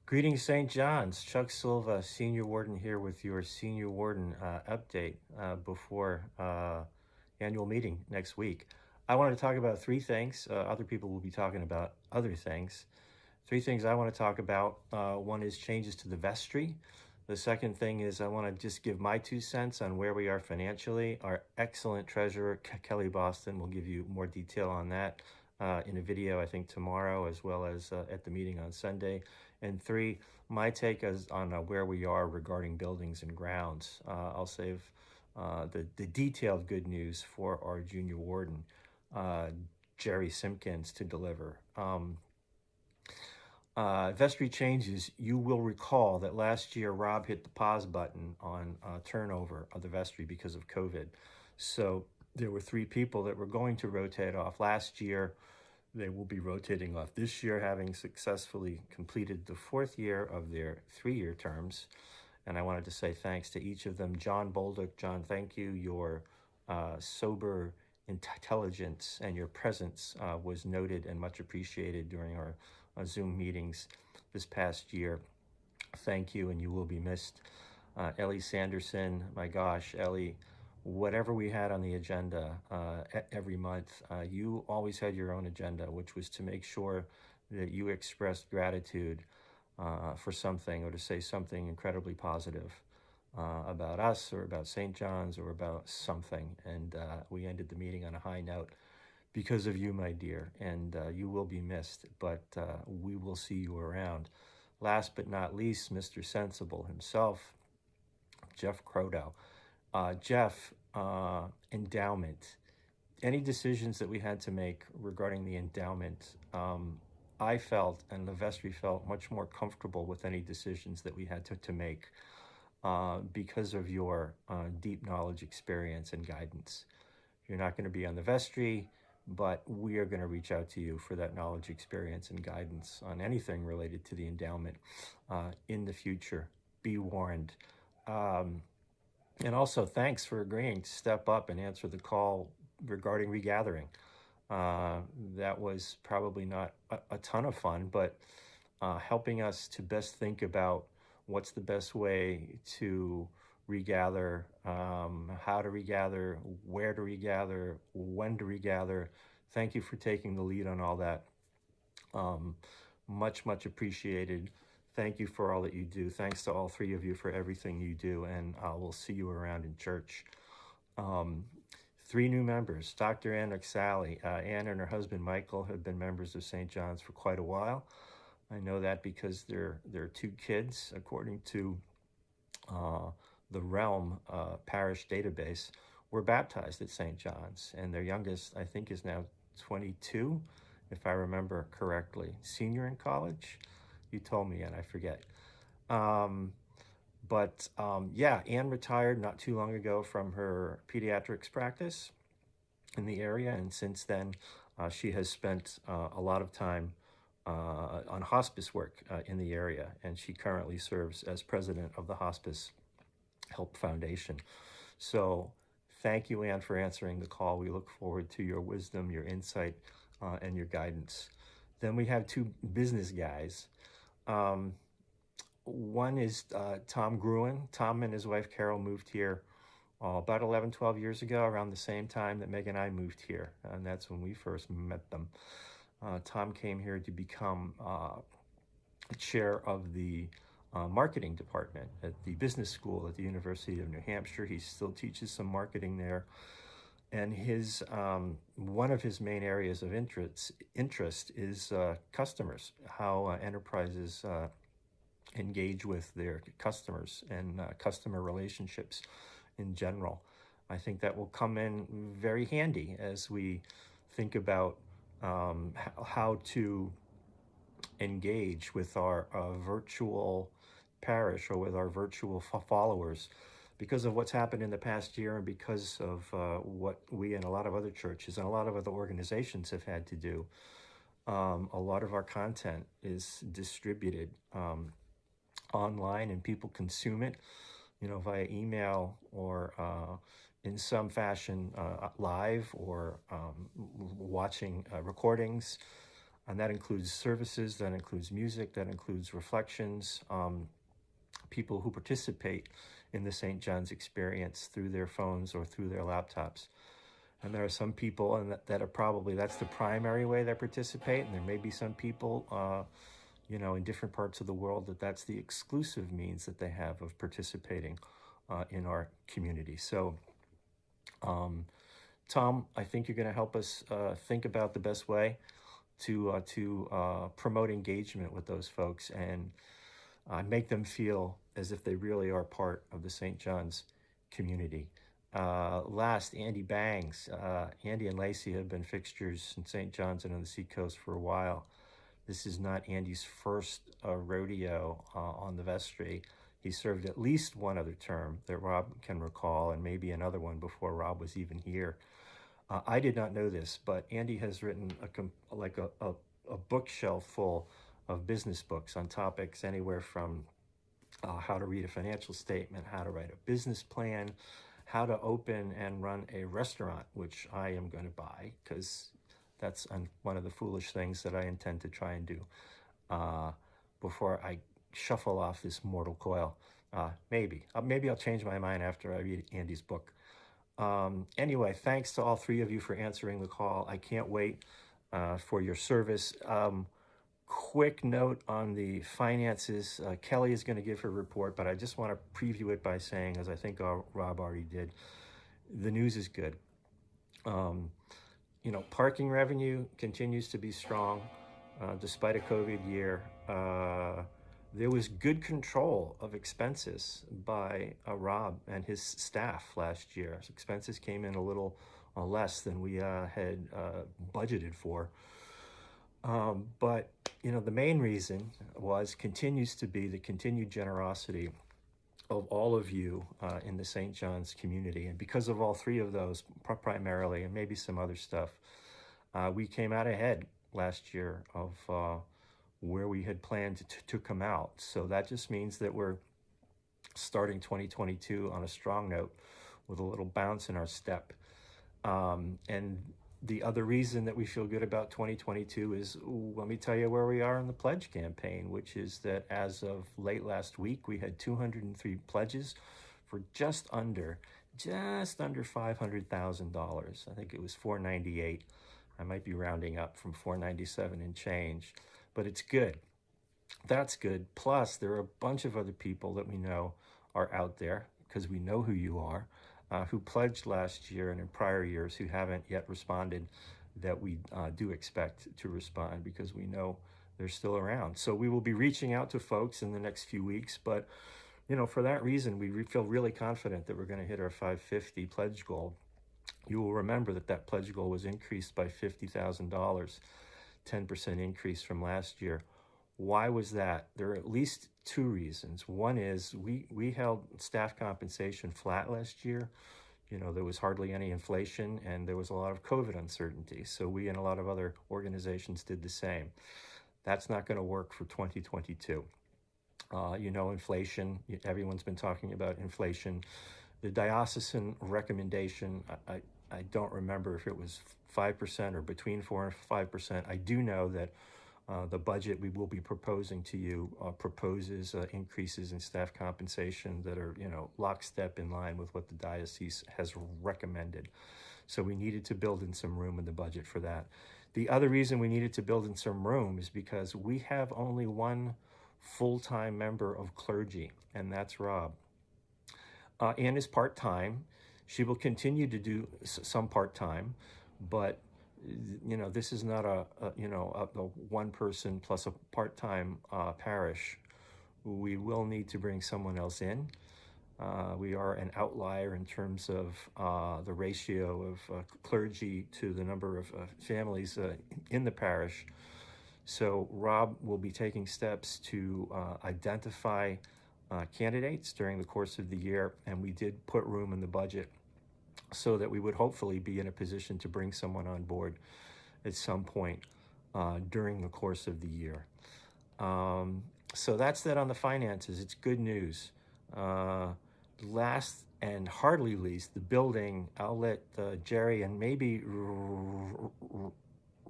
Greetings, St. John's. Chuck Silva, Senior Warden here with your Senior Warden update before annual meeting next week. I want to talk about three things. Other people will be talking about other things. Three things I want to talk about. One is changes to the vestry. The second thing is I want to just give my 2 cents on where we are financially. Our excellent treasurer, Kelly Boston, will give you more detail on that in a video, I think, tomorrow, as well as at the meeting on Sunday. And three, my take is on where we are regarding buildings and grounds. I'll save the detailed good news for our junior warden, Jerry Simpkins, to deliver. Vestry Changes, you will recall that last year Rob hit the pause button on turnover of the vestry because of COVID. So there were 3 people that were going to rotate off last year. They will be rotating off this year, having successfully completed the 4th year of their 3-year terms. And I wanted to say thanks to each of them. John Bolduc, John, thank you. Your sober intelligence and your presence was noted and much appreciated during our Zoom meetings this past year. Thank you, and you will be missed. Ellie Sanderson, my gosh, Ellie, whatever we had on the agenda every month, you always had your own agenda, which was to make sure that you expressed gratitude for something, or to say something incredibly positive about us or about St. John's or about something. And we ended the meeting on a high note because of you, my dear, and you will be missed, but we will see you around. Last but not least, Mr. Sensible himself, Jeff Crodow. Jeff, endowment. Any decisions that we had to make regarding the endowment, I felt, and the vestry felt, much more comfortable with any decisions that we had to make because of your deep knowledge, experience, and guidance. You're not going to be on the vestry, but we are going to reach out to you for that knowledge, experience, and guidance on anything related to the endowment in the future. Be warned. And also, thanks for agreeing to step up and answer the call regarding regathering. That was probably not a ton of fun, but helping us to best think about what's the best way to regather, how to regather, where to regather, when to regather. Thank you for taking the lead on all that. Much, much appreciated. Thank you for all that you do. Thanks to all 3 of you for everything you do, and we'll see you around in church. 3 new members, Dr. Ann McSally. Ann and her husband Michael have been members of St. John's for quite a while. I know that because their 2 kids, according to the Realm Parish database, were baptized at St. John's, and their youngest, I think, is now 22, if I remember correctly. Senior in college? You told me, and I forget. Yeah, Anne retired not too long ago from her pediatrics practice in the area, and since then she has spent a lot of time on hospice work in the area, and she currently serves as president of the Hospice Help Foundation. So thank you, Anne, for answering the call. We look forward to your wisdom, your insight, and your guidance. Then we have 2 business guys. One is Tom Gruen. Tom and his wife Carol moved here about 11, 12 years ago, around the same time that Meg and I moved here, and that's when we first met them. Tom came here to become chair of the marketing department at the business school at the University of New Hampshire. He still teaches some marketing there. And his one of his main areas of interest is customers, how enterprises engage with their customers and customer relationships in general. I think that will come in very handy as we think about how to engage with our virtual parish or with our virtual followers, because of what's happened in the past year and because of what we and a lot of other churches and a lot of other organizations have had to do. A lot of our content is distributed online, and people consume it, via email or in some fashion live, or watching recordings. And that includes services, that includes music, that includes reflections, people who participate in the St. John's experience through their phones or through their laptops. And there are some people that are probably, that's the primary way they participate. And there may be some people, in different parts of the world that's the exclusive means that they have of participating in our community. So, Tom, I think you're going to help us think about the best way to promote engagement with those folks and make them feel as if they really are part of the St. John's community. Last, Andy Bangs. Andy and Lacey have been fixtures in St. John's and on the Seacoast for a while. This is not Andy's first rodeo on the Vestry. He served at least one other term that Rob can recall, and maybe another one before Rob was even here. I did not know this, but Andy has written a bookshelf full of business books on topics anywhere from how to read a financial statement, how to write a business plan, how to open and run a restaurant, which I am going to buy because that's one of the foolish things that I intend to try and do before I shuffle off this mortal coil. Maybe I'll change my mind after I read Andy's book. Anyway, thanks to all three of you for answering the call. I can't wait for your service. Quick note on the finances. Kelly is going to give her report, but I just want to preview it by saying, as I think Rob already did, the news is good. Parking revenue continues to be strong despite a COVID year. There was good control of expenses by Rob and his staff last year. So expenses came in a little less than we had budgeted for. But the main reason continues to be the continued generosity of all of you in the St. John's community. And because of all three of those, primarily, and maybe some other stuff, we came out ahead last year of where we had planned to come out. So that just means that we're starting 2022 on a strong note with a little bounce in our step. And the other reason that we feel good about 2022 is, let me tell you where we are in the pledge campaign, which is that as of late last week, we had 203 pledges for just under $500,000. I think it was $498. I might be rounding up from $497 and change, but it's good. That's good. Plus, there are a bunch of other people that we know are out there, because we know who you are, who pledged last year and in prior years who haven't yet responded, that we do expect to respond because we know they're still around. So we will be reaching out to folks in the next few weeks, but for that reason, we feel really confident that we're going to hit our 550 pledge goal. You will remember that pledge goal was increased by $50,000, 10% increase from last year. Why was that? There are at least two reasons. One is we held staff compensation flat last year. There was hardly any inflation and there was a lot of COVID uncertainty. So we and a lot of other organizations did the same. That's not going to work for 2022. Inflation, everyone's been talking about inflation. The diocesan recommendation, I don't remember if it was 5% or between 4 and 5%. I do know that the budget we will be proposing to you proposes increases in staff compensation that are, lockstep in line with what the diocese has recommended. So we needed to build in some room in the budget for that. The other reason we needed to build in some room is because we have only one full-time member of clergy, and that's Rob. Ann is part-time. She will continue to do some part-time, but this is not a one person plus a part-time parish. We will need to bring someone else in. We are an outlier in terms of the ratio of clergy to the number of families in the parish. So Rob will be taking steps to identify candidates during the course of the year, and we did put room in the budget so that we would hopefully be in a position to bring someone on board at some point during the course of the year. So that's that on the finances. It's good news. Last and hardly least, the building. I'll let Jerry and maybe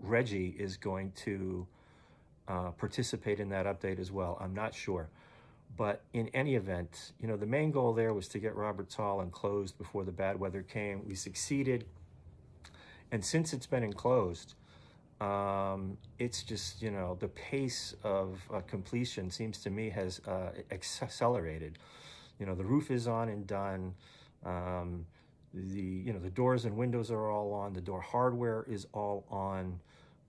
Reggie is going to participate in that update as well. I'm not sure. But in any event, the main goal there was to get Roberts Hall enclosed before the bad weather came. We succeeded. And since it's been enclosed, it's just, the pace of completion seems to me has accelerated. The roof is on and done. The doors and windows are all on. The door hardware is all on.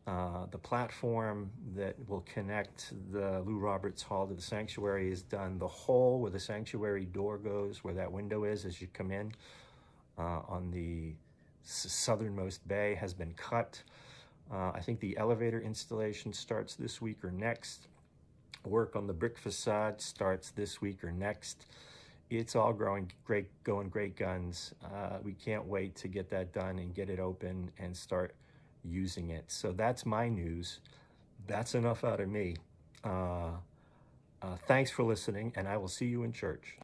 The platform that will connect the Lou Roberts Hall to the sanctuary is done. The hole where the sanctuary door goes, where that window is as you come in, on the southernmost bay, has been cut. I think the elevator installation starts this week or next. Work on the brick facade starts this week or next. It's all going great guns. We can't wait to get that done and get it open and start using it. So that's my news. That's enough out of me. Thanks for listening, and I will see you in church.